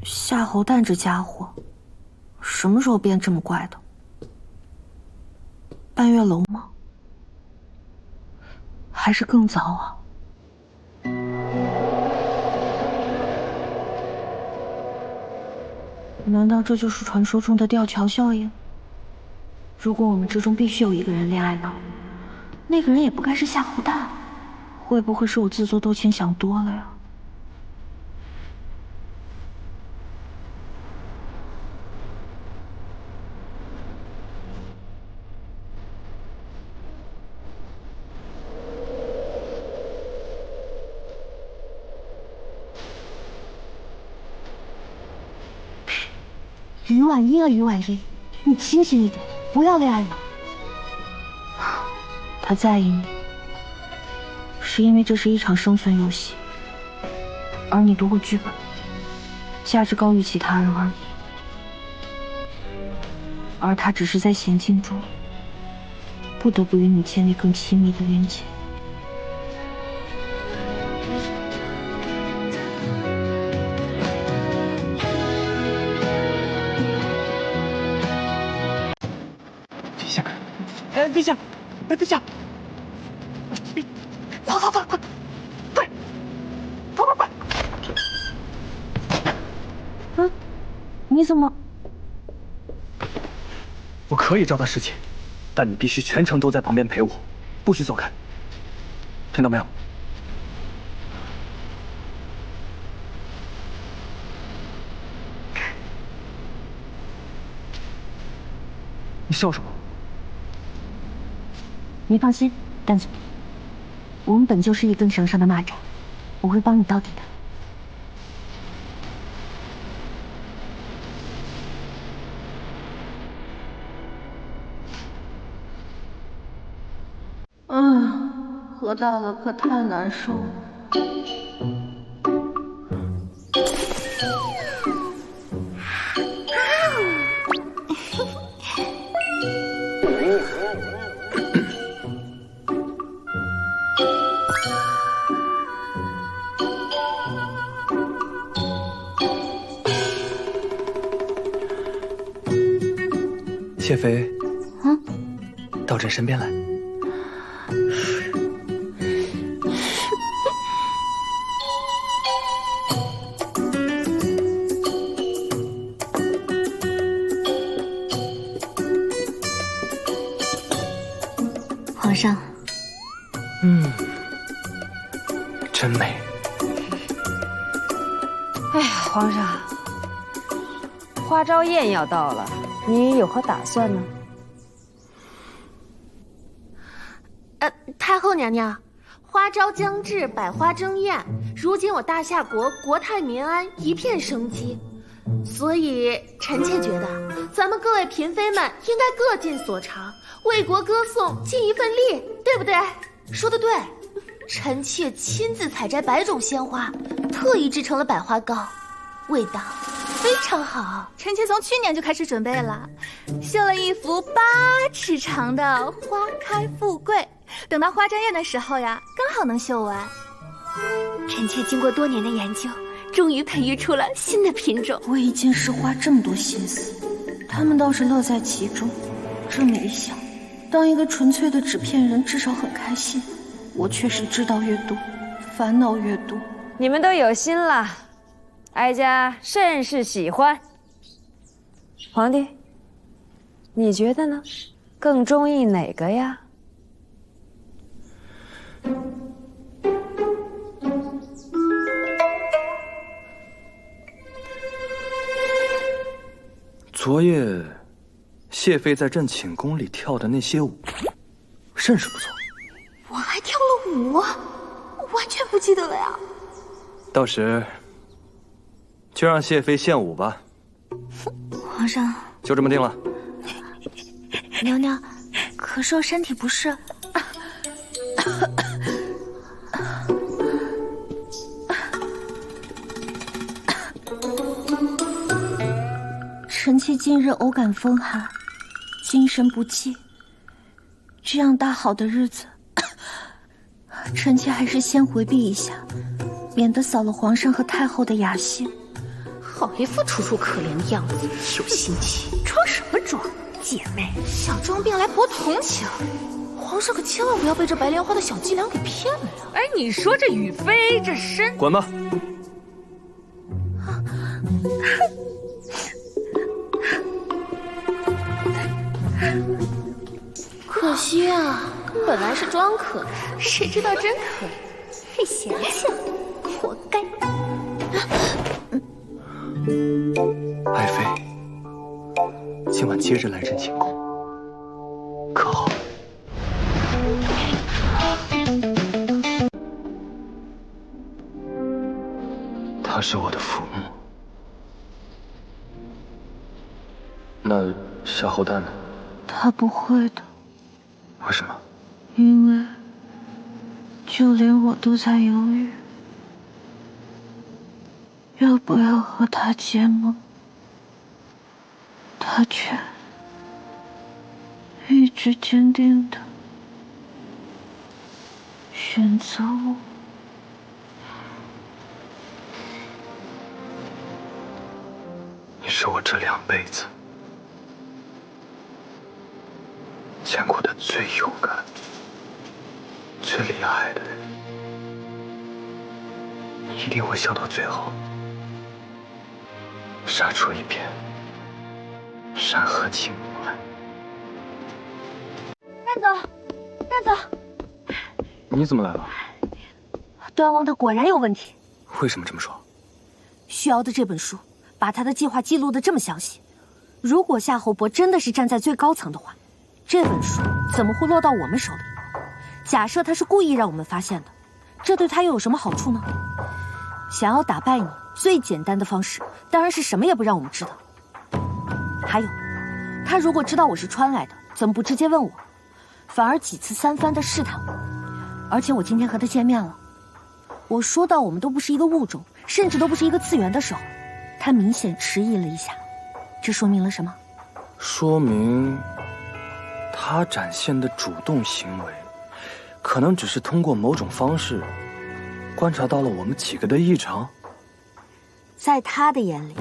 夏侯旦这家伙，什么时候变这么怪的？半月楼吗？还是更早啊？难道这就是传说中的吊桥效应？如果我们之中必须有一个人恋爱脑，那个人也不该是夏侯旦。会不会是我自作多情想多了呀？于婉英啊，于婉英，你清醒一点，不要恋爱脑。他在意你，是因为这是一场生存游戏，而你读过剧本，价值高于其他人而已。而他只是在险境中，不得不与你建立更亲密的连接。陛下，陛下，快快快快，快，快快快！嗯，你怎么？我可以招他侍妾，但你必须全程都在旁边陪我，不许走开，听到没有？你笑什么？你放心，蛋总，我们本就是一根绳上的蚂蚱，我会帮你到底的。喝大了可太难受了。谢妃，到朕身边来。皇上，真美。哎呀，皇上，花朝宴要到了。你有何打算呢？太后娘娘，花朝将至，百花争艳。如今我大夏国国泰民安，一片生机，所以臣妾觉得，咱们各位嫔妃们应该各尽所长，为国歌颂，尽一份力，对不对？说得对，臣妾亲自采摘100种鲜花，特意制成了百花糕，味道非常好。臣妾从去年就开始准备了，绣了一幅8尺长的花开富贵，等到花争艳的时候呀，刚好能绣完。臣妾经过多年的研究，终于培育出了新的品种。我一件事花这么多心思，他们倒是乐在其中。这么一想，当一个纯粹的纸片人至少很开心。我确实知道越多，烦恼越多。你们都有心了，哀家甚是喜欢。皇帝，你觉得呢？更中意哪个呀？昨夜，谢妃在朕寝宫里跳的那些舞，甚是不错。我还跳了舞，我完全不记得了呀。到时就让谢妃献舞吧。皇上，就这么定了。娘娘，可是我身体不适。臣妾近日偶感风寒，精神不济。这样大好的日子，臣妾还是先回避一下，免得扫了皇上和太后的雅兴。好一副楚楚可怜的样子，有心机。装什么装，姐妹？想装病来博同情？皇上可千万不要被这白莲花的小伎俩给骗了呀！哎，你说这雨飞这身……滚吧！可惜啊，本来是装可爱，谁知道真可以。嘿，想想，活该。爱妃，今晚接着来朕寝宫，可好？他是我的父母，那夏侯旦呢？他不会的，为什么？因为就连我都在犹豫，要不要和他结盟，他却一直坚定的选择我。你是我这2辈子见过的最勇敢、最厉害的人，你一定会笑到最后，杀出一片山河情怀。蛋总，蛋总，你怎么来了？端王他果然有问题。为什么这么说？徐瑶的这本书把他的计划记录得这么详细，如果夏侯伯真的是站在最高层的话，这本书怎么会落到我们手里？假设他是故意让我们发现的，这对他又有什么好处呢？想要打败你，最简单的方式当然是什么也不让我们知道。还有，他如果知道我是穿来的，怎么不直接问我，反而几次三番的试探我？而且我今天和他见面了，我说到我们都不是一个物种，甚至都不是一个次元的时候，他明显迟疑了一下。这说明了什么？说明他展现的主动行为，可能只是通过某种方式观察到了我们几个的异常。在他的眼里，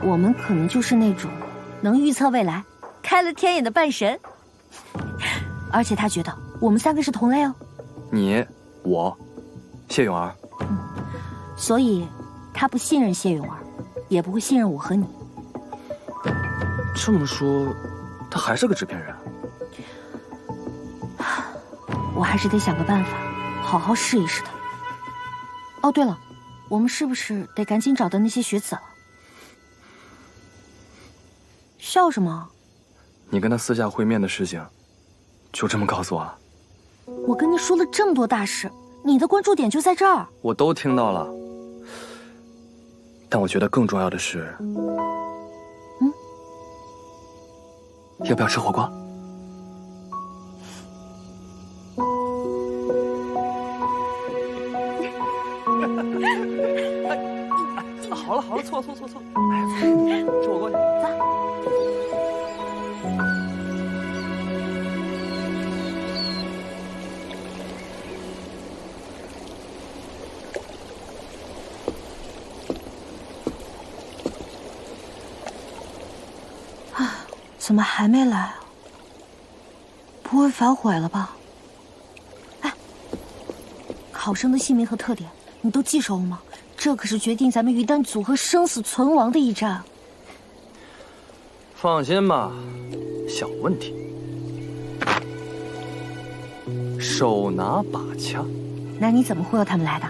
我们可能就是那种能预测未来、开了天眼的半神。而且他觉得我们3个是同类哦。你、我、谢永儿。所以他不信任谢永儿，也不会信任我和你。这么说，他还是个纸片人。我还是得想个办法，好好试一试他。哦，对了，我们是不是得赶紧找到那些学子了？笑什么？你跟他私下会面的事情，就这么告诉我了？我跟你说了这么多大事，你的关注点就在这儿。我都听到了，但我觉得更重要的是，要不要吃火锅？好了好了，错。哎，吃火锅去。走。怎么还没来啊？不会反悔了吧？哎，考生的姓名和特点你都记熟了吗？这可是决定咱们于丹组合生死存亡的一战。放心吧，小问题。手拿把掐。那你怎么忽悠他们来的？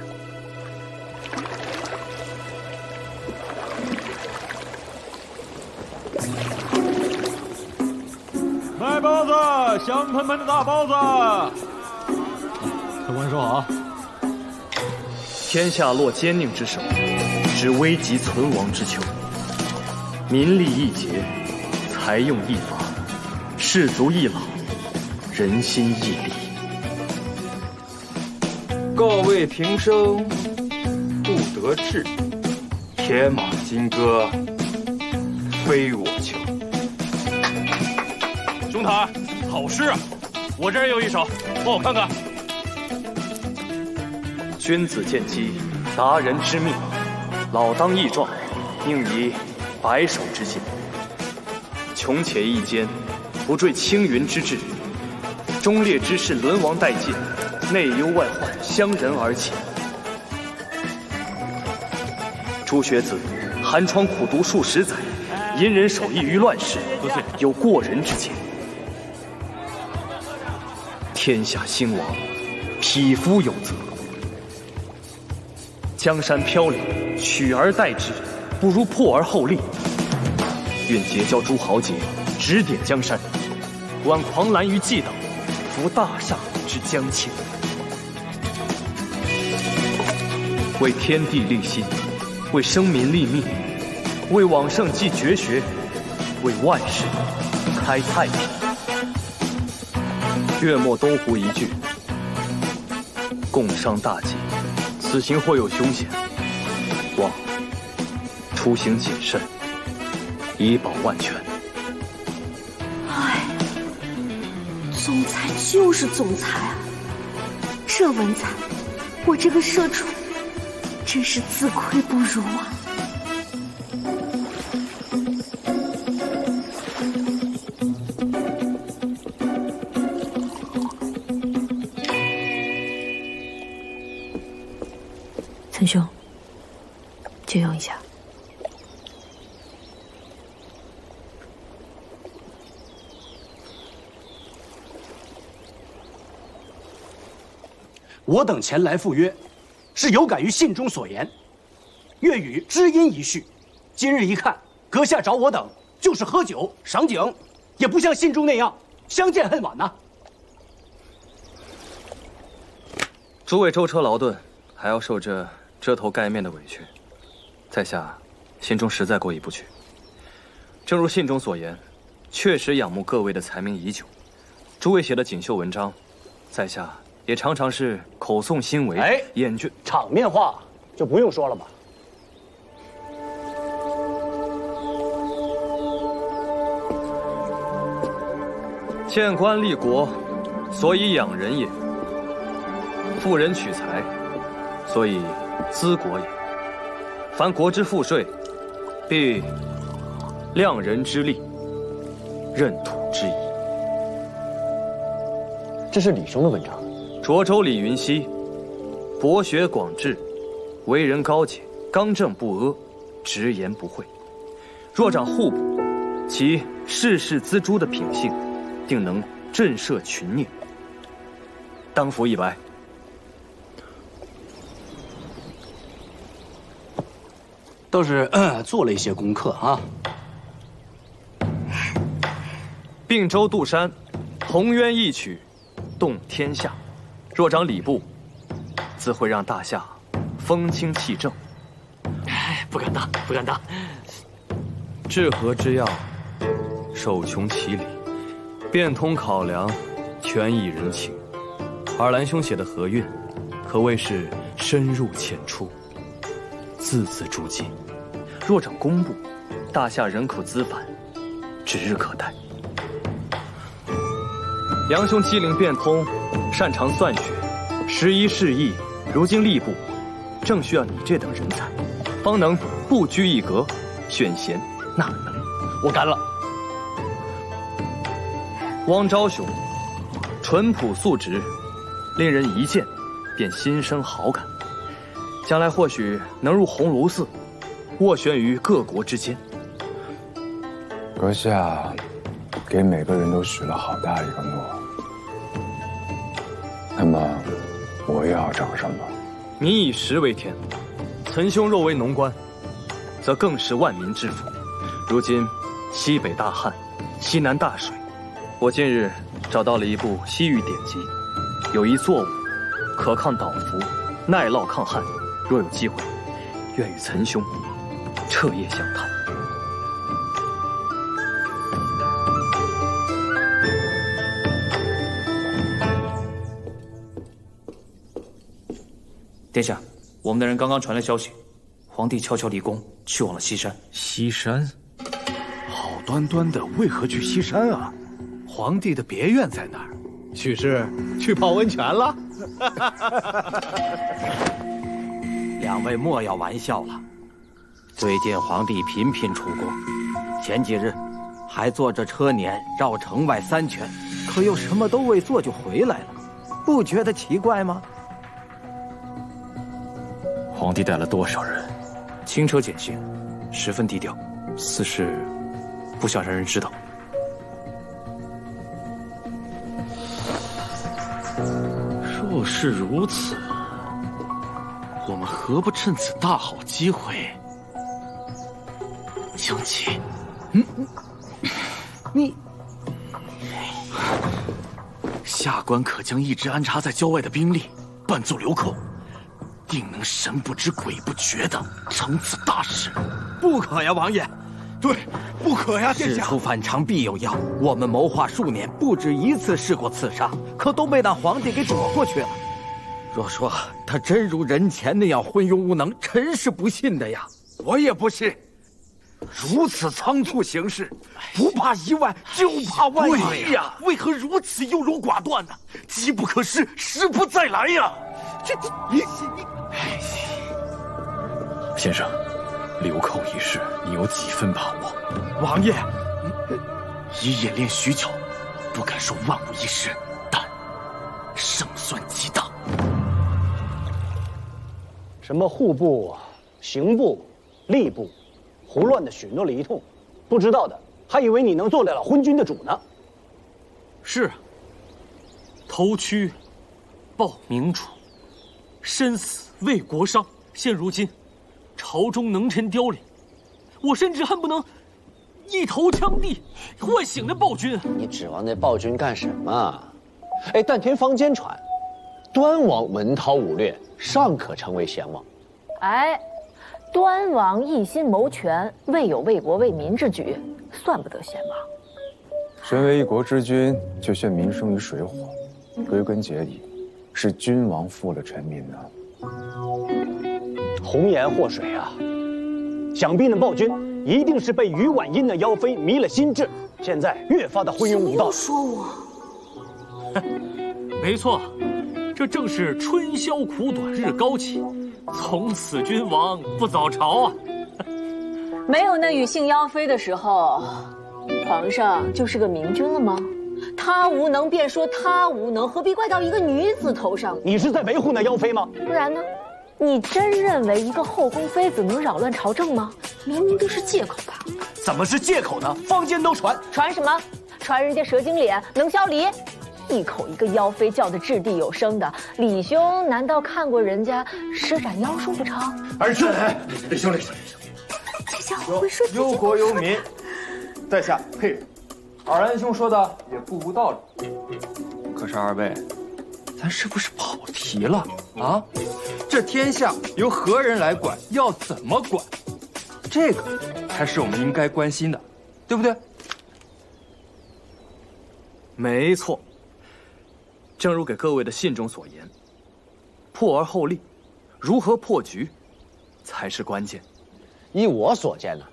卖包子，香喷喷的大包子。客官说好。天下落奸佞之手，知危急存亡之秋。民力一竭，财用一法，士卒一老，人心一力。各位平生不得志，铁马金戈非我求。兄台，好诗啊！我这儿也有一首，帮我看看。君子见机，达人之命，老当益壮，应以白首之心，穷且益坚，不坠青云之志。忠烈之士沦亡殆尽，内忧外患相人而起。朱学子寒窗苦读数十载，隐忍守义于乱世，有过人之见。天下兴亡，匹夫有责。江山飘零，取而代之，不如破而后立。愿结交诸豪杰，指点江山，挽狂澜于既倒，扶大厦之将倾。为天地立心，为生民立命，为往圣继绝学，为万世开太平。月末东湖一句，共商大计，此行或有凶险，望出行谨慎，以保万全。哎，总裁就是总裁啊！这文采，我这个社畜真是自愧不如啊！岑兄，借用一下。我等前来赴约，是有感于信中所言，粤语知音一叙。今日一看，阁下找我等就是喝酒赏景，也不像信中那样相见恨晚呐。诸位舟车劳顿，还要受这遮头盖面的委屈，在下心中实在过意不去。正如信中所言，确实仰慕各位的才名已久，诸位写的锦绣文章，在下也常常是口诵心为，眼倦。场面话就不用说了吧。建官立国，所以养人也；富人取财，所以资国也。凡国之赋税，必量人之力，任土之宜。这是李兄的文章。涿州李云熙，博学广智，为人高洁，刚正不阿，直言不讳。若长户部，其世事锱铢的品性，定能震慑群孽。当服一白。倒是做了一些功课啊。并州杜山，鸿渊一曲，动天下。若长礼部，自会让大夏风清气正。不敢当，不敢当。治河之要，首穷其理，变通考量，全以人情。而兰兄写的河韵，可谓是深入浅出，字字珠玑。若长工部，大夏人口资繁，指日可待。杨兄机灵变通，擅长算学，时移世易，如今吏部正需要你这等人才，方能不拘一格，选贤纳能。我干了。汪昭兄淳朴素直，令人一见便心生好感，将来或许能入鸿胪寺，斡旋于各国之间。阁下给每个人都许了好大一个诺，那么我又要找什么？民以食为天，岑兄若为农官，则更是万民之福。如今西北大旱，西南大水，我近日找到了一部西域典籍，有一作物可抗倒伏，耐涝抗旱。若有机会，愿与岑兄彻夜详谈。殿下，我们的人刚刚传来消息，皇帝悄悄离宫，去往了西山。西山？好端端的，为何去西山啊？皇帝的别院在哪儿？许是去泡温泉了？两位莫要玩笑了，最近皇帝频频出宫，前几日还坐着车辇绕城外3圈，可又什么都未做就回来了，不觉得奇怪吗？皇帝带了多少人？轻车简行，十分低调，似是不想让人知道。若是如此，我们何不趁此大好机会将其……你下官可将一支安插在郊外的兵力扮作流寇，定能神不知鬼不觉地成此大事。不可呀，王爷！对，不可呀，殿下！事出反常必有妖。我们谋划数年，不止一次试过刺杀，可都被那皇帝给躲过去了。若说他真如人前那样昏庸无能，臣是不信的呀。我也不信。如此仓促行事，不怕一万，就怕万一呀！为何如此优柔寡断呢？机不可失，时不再来呀！你，先生，流寇一事，你有几分把握？王爷，已演练许久，不敢说万无一失，但胜算极大。什么户部、刑部、吏部，胡乱的许诺了一通，不知道的还以为你能做得了昏君的主呢。是啊，偷屈报明主，身死为国殇。现如今，朝中能臣凋零，我甚至恨不能一头枪地，唤醒那暴君。你指望那暴君干什么？哎，但听坊间传，端王文韬武略，尚可称为贤王。哎，端王一心谋权，未有为国为民之举，算不得贤王。身为一国之君，却陷民生于水火，归根结底，是君王负了臣民呐。红颜祸水啊！想必那暴君一定是被于婉音那妖妃迷了心智，现在越发的昏庸无道。又说我？没错，这正是春宵苦短日高起，从此君王不早朝啊！没有那女性妖妃的时候，皇上就是个明君了吗？他无能便说他无能，何必怪到一个女子头上？你是在维护那妖妃吗？不然呢？你真认为一个后宫妃子能扰乱朝政吗？明明就是借口吧？怎么是借口呢？坊间都传。传什么？传人家蛇精脸能消离？一口一个妖妃叫得掷地有声的，李兄难道看过人家施展妖术不成？二兄，李兄，这家伙会说忧国忧民，在下佩服。二安兄说的也不无道理。可是二位，咱是不是跑题了啊？这天下由何人来管？要怎么管？这个才是我们应该关心的，对不对？没错。正如给各位的信中所言，破而后立，如何破局，才是关键。依我所见呢，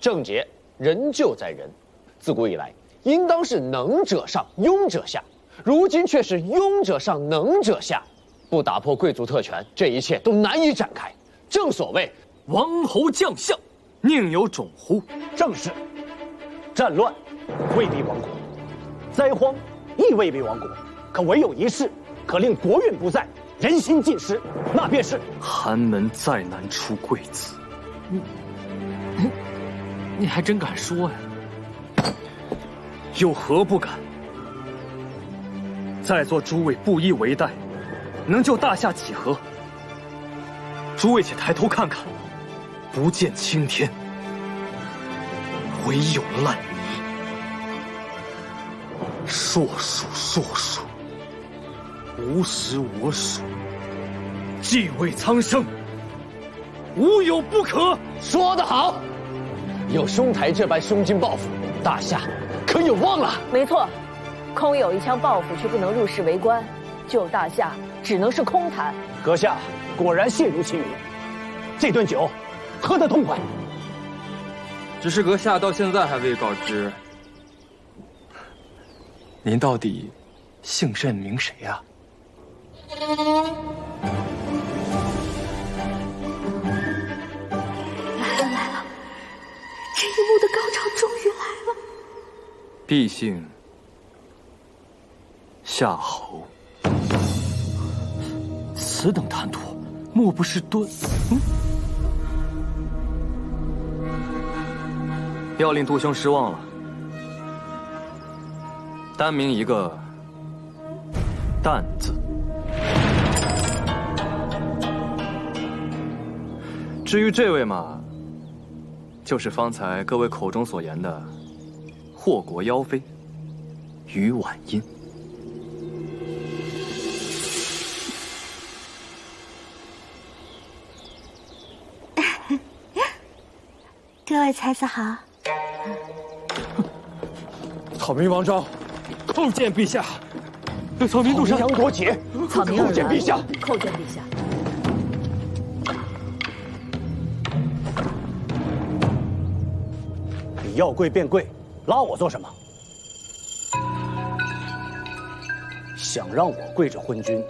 正解人就在人，自古以来应当是能者上，庸者下，如今却是庸者上，能者下。不打破贵族特权，这一切都难以展开。正所谓王侯将相，宁有种乎？正是，战乱未必亡国，灾荒亦未必亡国，可唯有一事可令国运不在，人心尽失，那便是寒门再难出贵子。你还真敢说呀？有何不敢？在座诸位布衣为带，能救大夏几何？诸位且抬头看看，不见青天，唯有烂泥。硕鼠，无实我属，既为苍生，无有不可。说得好，有兄台这般胸襟抱负，大夏可有望了。没错，空有一腔抱负却不能入仕为官，救大夏只能是空谈。阁下果然谢如其名，这顿酒喝得痛快。只是阁下到现在还未告知，您到底姓甚名谁呀？来了，终于来了。毕姓夏侯。此等贪图，莫不是敦？要令杜兄失望了。单名一个“淡”字。至于这位嘛，就是方才各位口中所言的祸国妖妃于婉音。各位才子好。草民王昭，叩见陛下。草民杜山，杨国杰，草民叩见陛下，叩见陛下。你要跪便跪，拉我做什么？想让我跪着昏君，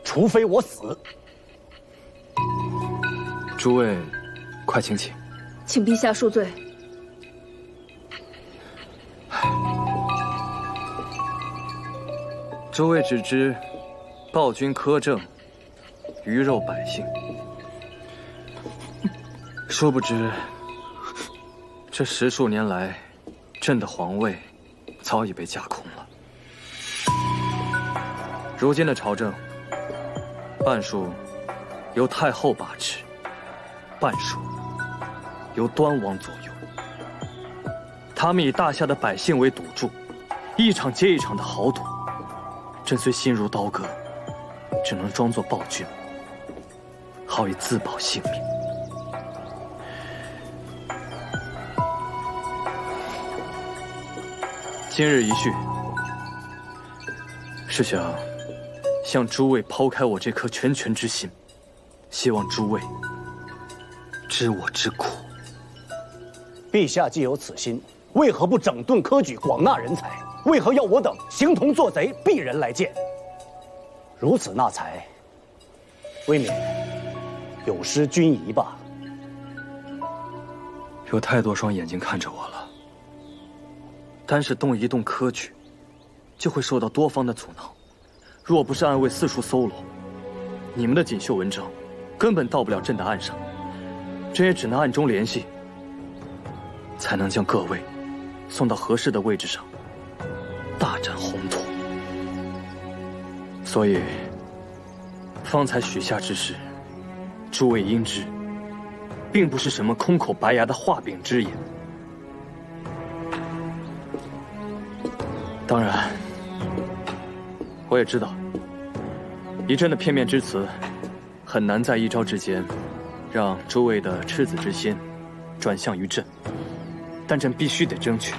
除非我死。诸位，快请起。请陛下恕罪。诸位只知暴君苛政，鱼肉百姓，殊不知这10数年来，朕的皇位早已被架空了。如今的朝政，半数由太后把持，半数由端王左右。他们以大夏的百姓为赌注，一场接一场的豪赌。朕虽心如刀割，只能装作暴君，好以自保性命。今日一叙，是想向诸位抛开我这颗拳拳之心，希望诸位知我之苦。陛下既有此心，为何不整顿科举，广纳人才？为何要我等形同做贼，避人来见？如此纳才，未免有失君仪吧？有太多双眼睛看着我了，单是动一动科举，就会受到多方的阻挠。若不是暗卫四处搜罗，你们的锦绣文章根本到不了朕的案上。朕也只能暗中联系，才能将各位送到合适的位置上，大展宏图。所以，方才许下之事，诸位应知，并不是什么空口白牙的画饼之言。当然，我也知道，以朕的片面之词，很难在一朝之间，让诸位的赤子之心转向于朕。但朕必须得争取。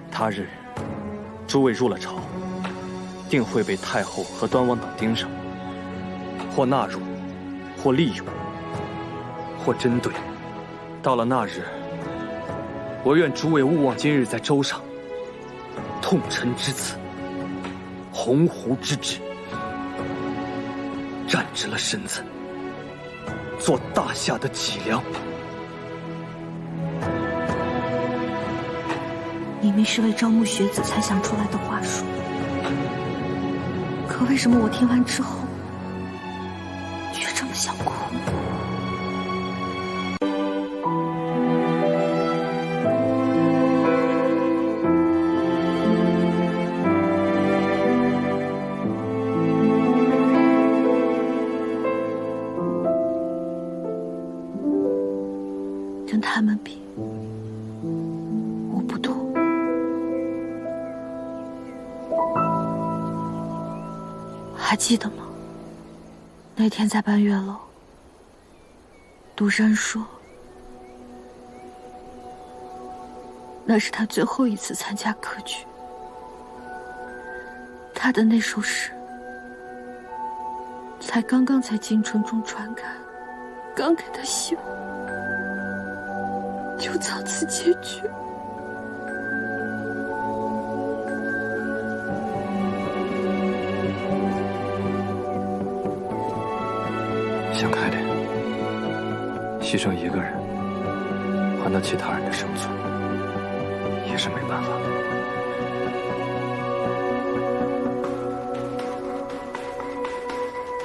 他日，诸位入了朝，定会被太后和端王等盯上，或纳入，或利用，或针对。到了那日，我愿诸位勿忘今日在舟上，痛陈之词，鸿鹄之志，站直了身子，做大夏的脊梁。明明是为招募学子才想出来的话术，可为什么我听完之后却这么想哭？跟他们比，我不多。还记得吗？那天在半月楼，杜山说，那是他最后一次参加科举。他的那首诗，才刚刚在京城中传开，刚给他希望，就遭此结局。想开点，牺牲一个人，换到其他人的生存。也是没办法。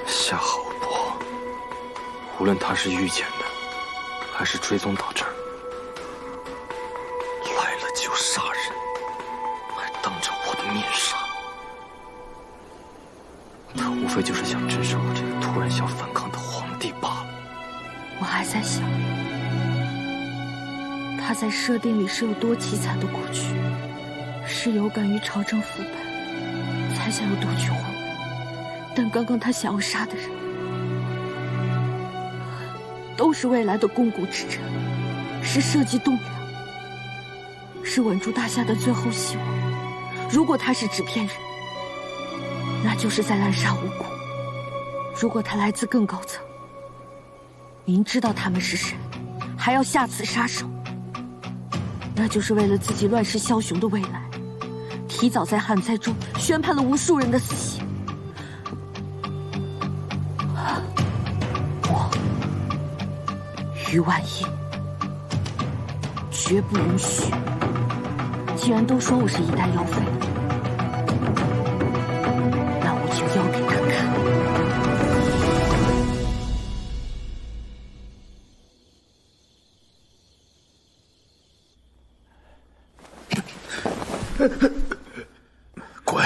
夏侯伯，无论他是遇见的，还是追踪到这儿，来了就杀人，还当着我的面杀。他无非就是想震慑我这个突然想反抗的皇帝罢了。我还在想，他在设定里是有多凄惨的过去，是有感于朝政腐败，才想要夺取皇位。但刚刚他想要杀的人，都是未来的肱骨之臣，是社稷栋梁，是稳住大夏的最后希望。如果他是纸片人，那就是在滥杀无辜；如果他来自更高层，明知道他们是谁，还要下此杀手，那就是为了自己乱世枭雄的未来，提早在旱灾中宣判了无数人的死刑。我于婉英绝不允许。既然都说我是一代妖妃，那我就妖给他看。滚！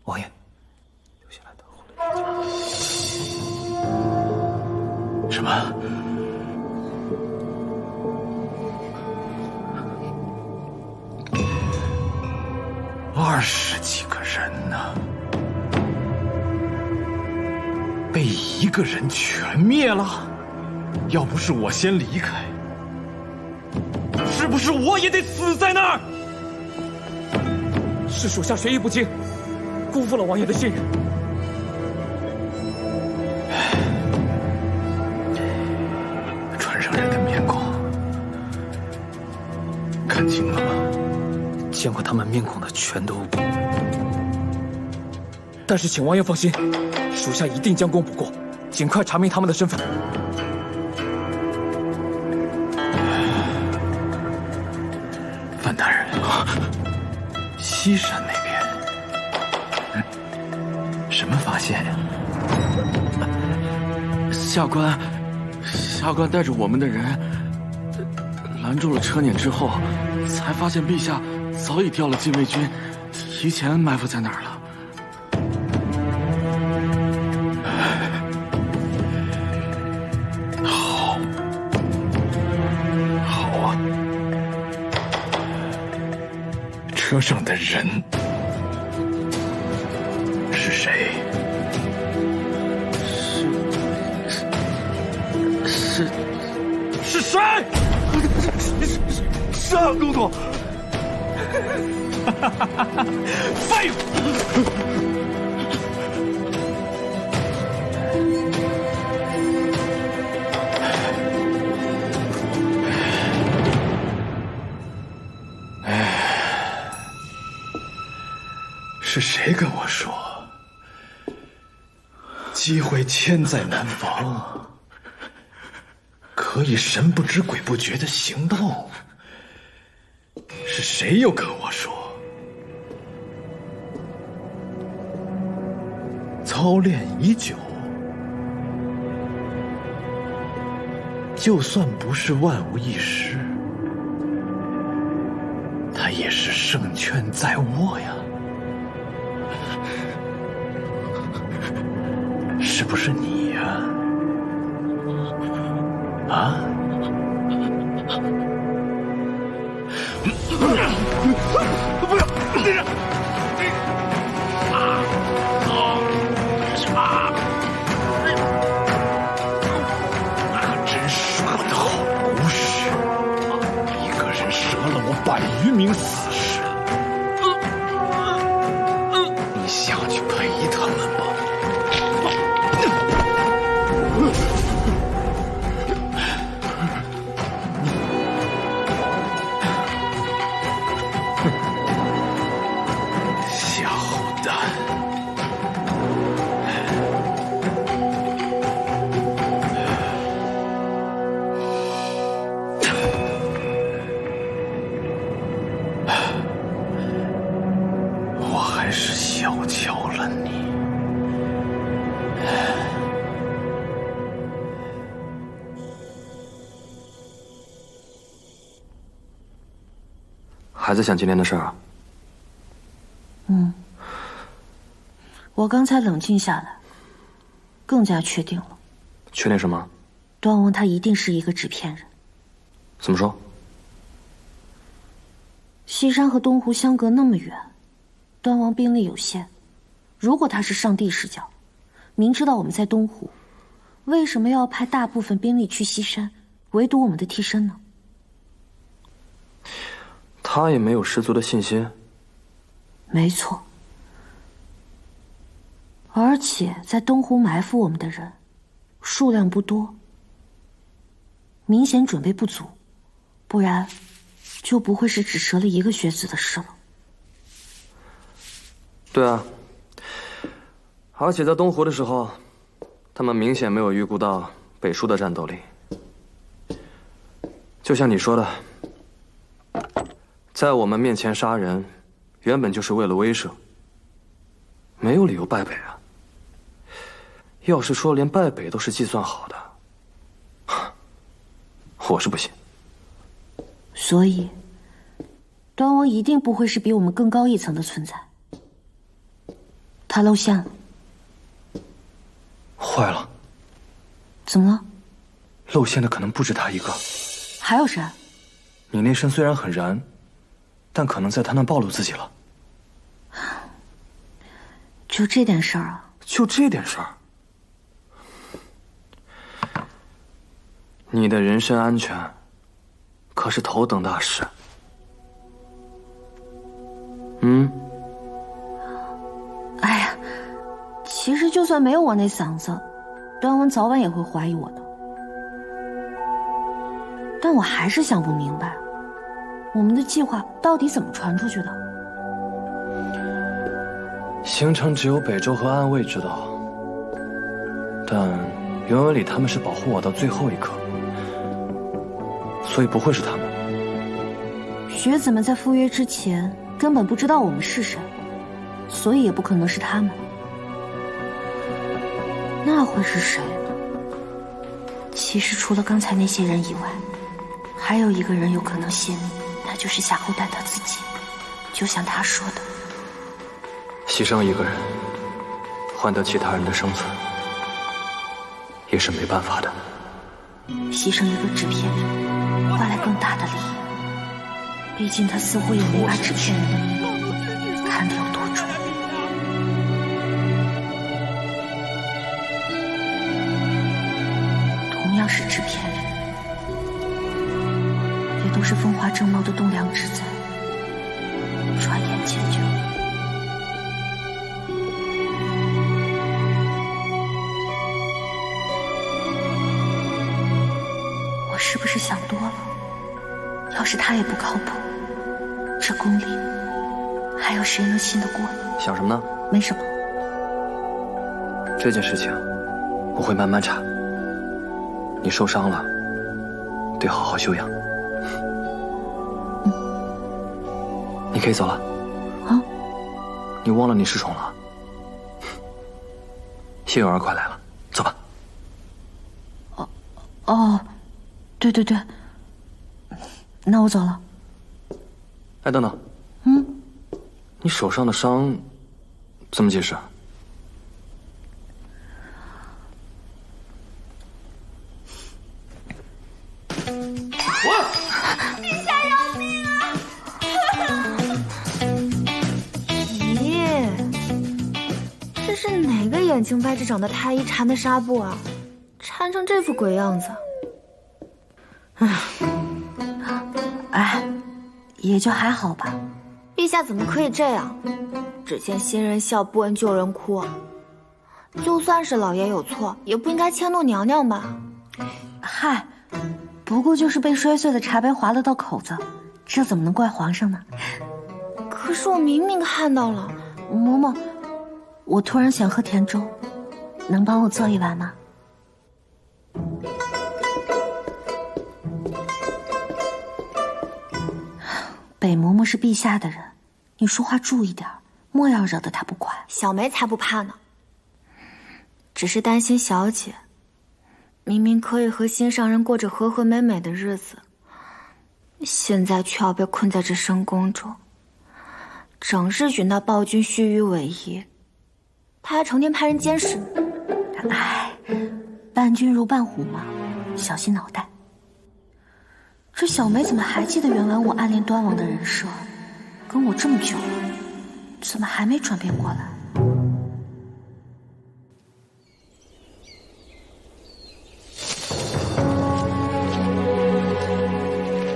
王爷，留下来的什么？20几个人呢？被一个人全灭了？要不是我先离开，是不是我也得死在那儿？是属下学艺不精，辜负了王爷的信任。船上人的面孔看清了吗？见过他们面孔的全都。但是请王爷放心，属下一定将功补过，尽快查明他们的身份。范大人，西山那边，什么发现呀？下官带着我们的人拦住了车辇之后，才发现陛下早已调了禁卫军，提前埋伏在那儿了。好啊，车上的人是谁？是谁？是安公公。废物！是谁跟我说，机会千载难逢，可以神不知鬼不觉的行动？是谁又跟我说，操练已久，就算不是万无一失，他也是胜券在握呀？是不是你呀？啊？不要！敌人！可真是我的好故事，一个人折了我100余名死士，你下去陪他们吧。夏侯丹，还是小瞧了你。还在想今天的事儿啊？我刚才冷静下来，更加确定了。确定什么？端王他一定是一个纸片人。怎么说？西山和东湖相隔那么远，端王兵力有限。如果他是上帝视角，明知道我们在东湖，为什么要派大部分兵力去西山，围堵我们的替身呢？他也没有十足的信心。没错。而且在东湖埋伏我们的人数量不多，明显准备不足，不然就不会是只折了一个学子的事了。对啊，而且在东湖的时候，他们明显没有预估到北叔的战斗力。就像你说的，在我们面前杀人，原本就是为了威慑，没有理由败北啊。要是说连败北都是计算好的，我是不信。所以，端王一定不会是比我们更高一层的存在。他露馅了。坏了！怎么了？露馅的可能不止他一个。还有谁？你那身虽然很燃，但可能在他那暴露自己了。就这点事儿啊？就这点事儿？你的人身安全可是头等大事。哎呀，其实就算没有我那嗓子，端王早晚也会怀疑我的。但我还是想不明白，我们的计划到底怎么传出去的？行程只有北周和安卫知道，但原文里他们是保护我到最后一刻，所以不会是他们。学子们在赴约之前根本不知道我们是谁，所以也不可能是他们。那会是谁呢？其实除了刚才那些人以外，还有一个人有可能泄密，那就是夏侯惇他自己。就像他说的，牺牲一个人，换得其他人的生存，也是没办法的。牺牲一个纸片人，换来更大的利益。毕竟他似乎也没把纸片人的命看得有多重。同样是纸片人，也都是风华正茂的栋梁之才，转眼间就……我是不是想多了？要是他也不靠谱，这宫里还有谁能信得过呢？想什么呢？没什么。这件事情我会慢慢查。你受伤了，得好好休养。你可以走了。啊？你忘了你失宠了？谢婉儿快来了，走吧。哦，对对对，那我走了。哎，等等。你手上的伤怎么解释？陛下饶命啊！咦，这是哪个眼睛歪着长的太医缠的纱布啊？缠成这副鬼样子。哎，也就还好吧。陛下怎么可以这样？只见新人笑，不闻旧人哭。就算是老爷有错，也不应该迁怒娘娘吧？嗨，不过就是被摔碎的茶杯划了道口子，这怎么能怪皇上呢？可是我明明看到了。嬷嬷，我突然想喝甜粥，能帮我做一碗吗？北嬷嬷是陛下的人，你说话注意点，莫要惹得他不快。小梅才不怕呢，只是担心小姐，明明可以和心上人过着和和美美的日子，现在却要被困在这深宫中，整日与那暴君虚与委蛇，他还成天派人监视你。哎，伴君如伴虎嘛，小心脑袋。这小梅怎么还记得原来我暗恋端王的人设？跟我这么久了，怎么还没转变过来？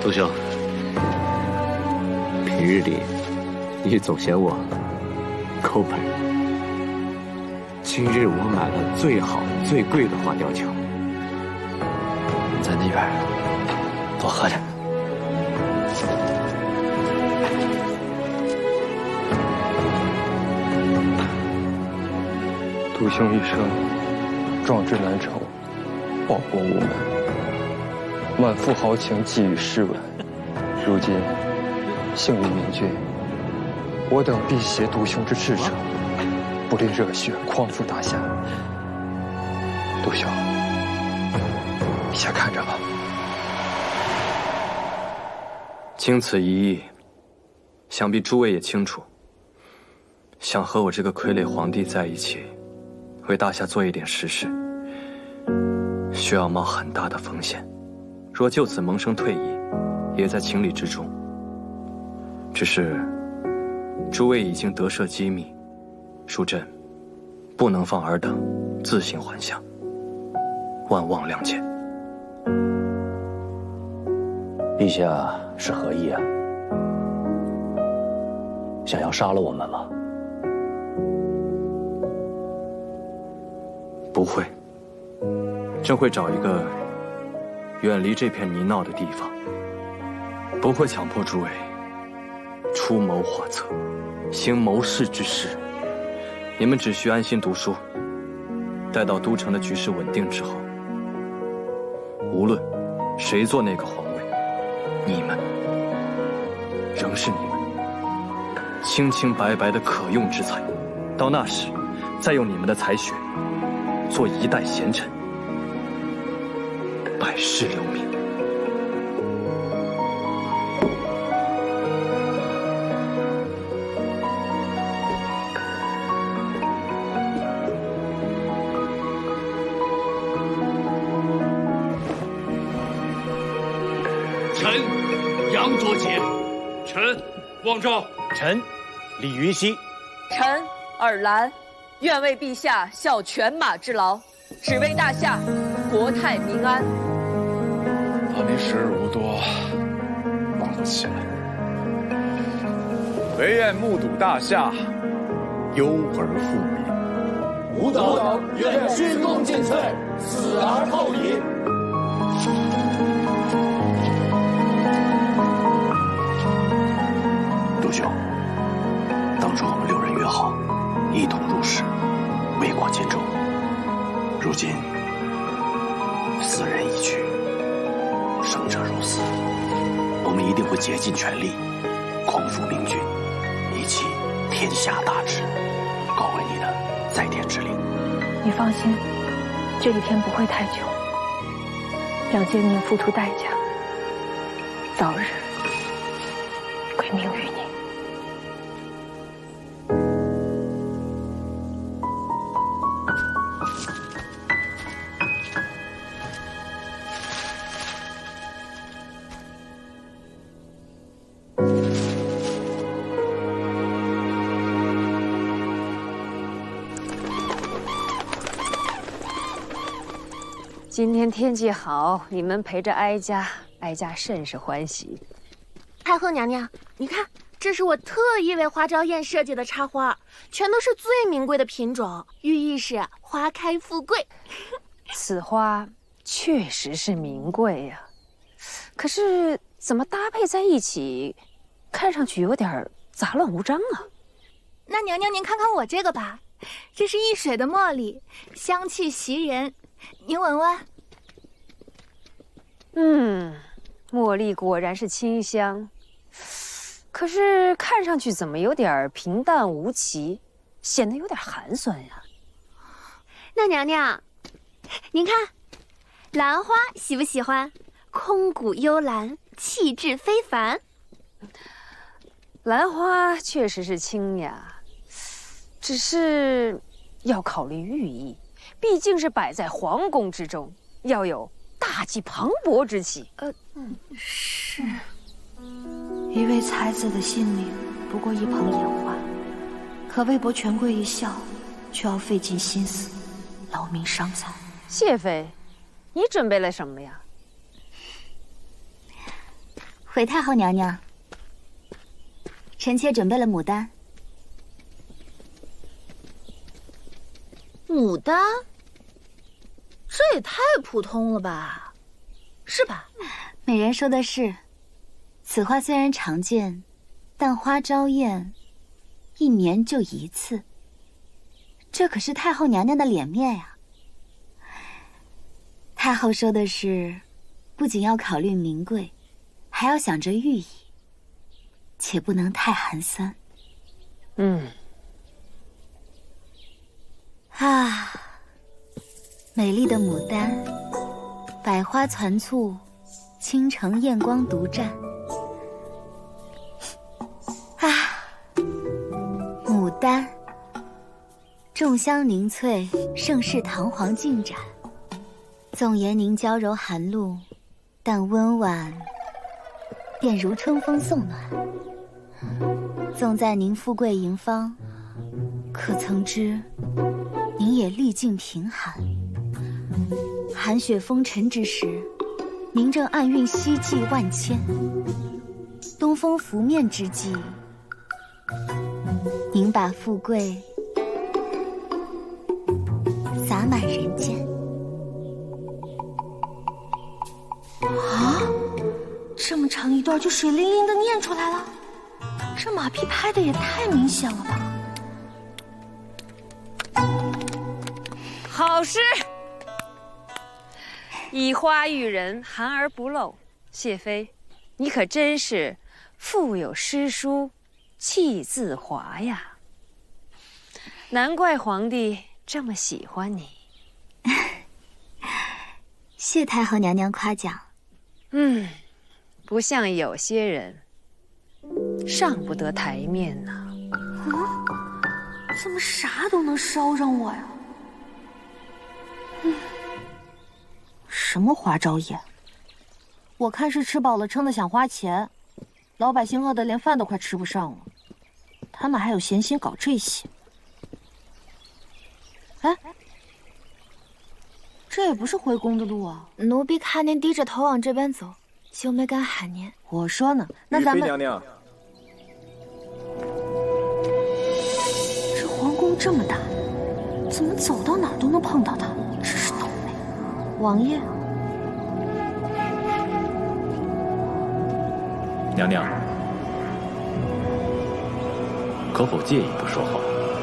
杜兄，平日里你总嫌我抠门，今日我买了最好最贵的花雕酒，在那边多喝点。杜兄一生壮志难酬，报国无门，满腹豪情寄予诗文。如今幸遇明君，我等必携杜兄之赤诚，不吝热血匡扶大夏。杜兄，你先看着吧。经此一役，想必诸位也清楚，想和我这个傀儡皇帝在一起，为大夏做一点实事，需要冒很大的风险。若就此萌生退意，也在情理之中。只是诸位已经得涉机密，恕朕不能放尔等自行还乡，万望谅解。陛下是何意啊？想要杀了我们吗？不会，朕会找一个远离这片泥淖的地方，不会强迫诸位出谋划策，行谋士之事。你们只需安心读书，待到都城的局势稳定之后，无论谁做那个皇位，你们仍是你们，清清白白的可用之才。到那时，再用你们的才学做一代贤臣，百世留名。臣杨卓杰，臣汪昭，臣李云熙，臣尔兰，愿为陛下效犬马之劳，只为大夏国泰民安。怕你时日无多，忙不起来。唯愿目睹大夏忧而复明。吾等愿鞠躬尽瘁，死而后已。杜兄，当初我们6人约好，一同入仕，为国尽忠。如今4人已去，生者如斯，我们一定会竭尽全力，匡扶明君，以期天下大治。告为你的在天之灵。你放心，这一天不会太久，两奸佞付出代价，早日归命于你。今天天气好，你们陪着哀家，哀家甚是欢喜。太后娘娘，你看，这是我特意为花朝宴设计的插花，全都是最名贵的品种，寓意是花开富贵。此花确实是名贵呀，可是怎么搭配在一起，看上去有点杂乱无章啊。那娘娘您看看我这个吧，这是一水的茉莉，香气袭人。您闻闻。茉莉果然是清香，可是看上去怎么有点平淡无奇，显得有点寒酸呀。那娘娘，您看，兰花喜不喜欢？空谷幽兰，气质非凡。兰花确实是清雅，只是要考虑寓意，毕竟是摆在皇宫之中，要有大气磅礴之气。是。一位才子的性命不过一捧野花，可为博权贵一笑，却要费尽心思，劳民伤财。谢妃，你准备了什么呀？回太后娘娘，臣妾准备了牡丹。牡丹？这也太普通了吧，是吧？美人说的是，此花虽然常见，但花朝宴一年就一次，这可是太后娘娘的脸面呀。太后说的是，不仅要考虑名贵，还要想着寓意，且不能太寒酸。美丽的牡丹，百花攒簇，倾城艳光独占。牡丹，众香凝翠，盛世堂皇尽展。纵言您娇柔寒露，但温婉便如春风送暖。纵在您富贵盈芳，可曾知您也历尽贫寒。寒雪风尘之时，您正暗运希冀万千；东风拂面之际，您把富贵洒满人间。啊！这么长一段就水灵灵的念出来了，这马屁拍的也太明显了吧！好诗，以花喻人，含而不露。谢妃，你可真是腹有诗书气自华呀！难怪皇帝这么喜欢你。谢太后娘娘夸奖。不像有些人上不得台面呢。怎么啥都能捎上我呀？什么花朝宴？我看是吃饱了撑的想花钱，老百姓饿得连饭都快吃不上了，他们还有闲心搞这些。哎，这也不是回宫的路啊！奴婢看您低着头往这边走，就没敢喊您。我说呢，那咱们……妃娘娘，这皇宫这么大，怎么走到哪儿都能碰到他？真是倒霉。王爷，娘娘，可否介意不说话？